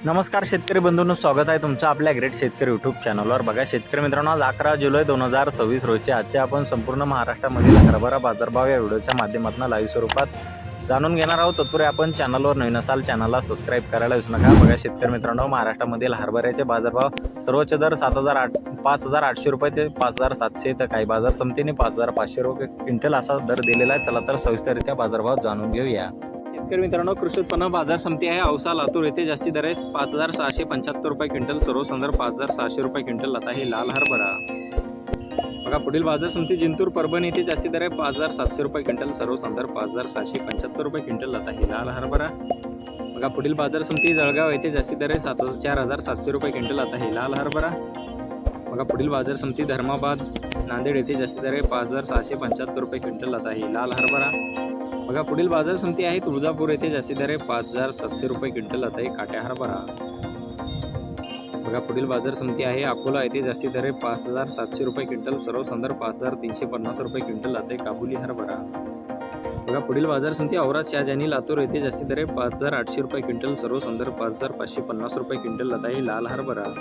नमस्कार शेतकरी बंधूंनो, स्वागत आहे तुमचं आपल्या ग्रेट शेतकरी यूट्यूब चॅनलवर। बघा शेतकरी मित्रांनो, आज 11 जुलै 2026 रोजी आजचे आपण संपूर्ण महाराष्ट्रामधील हरभरा बाजारभाव या व्हिडिओच्या माध्यमातून लाईव्ह स्वरूपात जाणून घेणार आहोत। तत्पूर्वी आपण चॅनलवर नवीन असाल चॅनलला सबस्क्राईब करायला विसरू नका। बघा शेतकरी मित्रांनो, महाराष्ट्रामधील हरभऱ्याचे बाजारभाव सर्वोच्च दर 5,800 रुपये ते 5,700 तर काही बाजार समितीने 5,500 रुपये क्विंटल असा दर दिलेला आहे। चला तर सविस्तररित्या बाजारभाव जाणून घेऊया। शेतकरी मित्रांनो, कृषी उत्पन्न बाजार समिती आहे औसा लातूर येथे जास्ती दर आहे 5,675 रुपये क्विंटल, सर्वसाधारण 5,600 रुपये क्विंटल आता हे लाल हरभरा। बघा पुढील बाजार समिती जिंतूर परभणी येथे जास्ती दर आहे 5,700 रुपये क्विंटल, सर्वसाधारण 5,775 रुपये क्विंटल आता हे लाल हरभरा। बघा पुढील बाजार समिती जळगाव येथे जास्ती दर आहे 4,700 रुपये क्विंटल आता हे लाल हरभरा। बघा पुढील बाजार समिती धर्माबाद नांदेड येथे जास्ती दर आहे 5,675 रुपये क्विंटल आता हे लाल हरभरा। बघा पुढील बाजार समिती आहे तुळजापूर येथे जास्ती दर आहे 5,700 रुपये क्विंटल आता हे काट्या हरभरा। बघा पुढील बाजार समिती आहे अकोला येथे जास्ती दर आहे 5,700 रुपये क्विंटल, सर्वसाधारण 5,350 रुपये क्विंटल आता हे काबुली हरभरा। बघा पुढील बाजार समिती औराद शहाजानी लातूर येथे जास्ती दर आहे 5,800 रुपये क्विंटल, सर्वसाधारण 5,550 रुपये क्विंटल आता हे लाल हरभरा।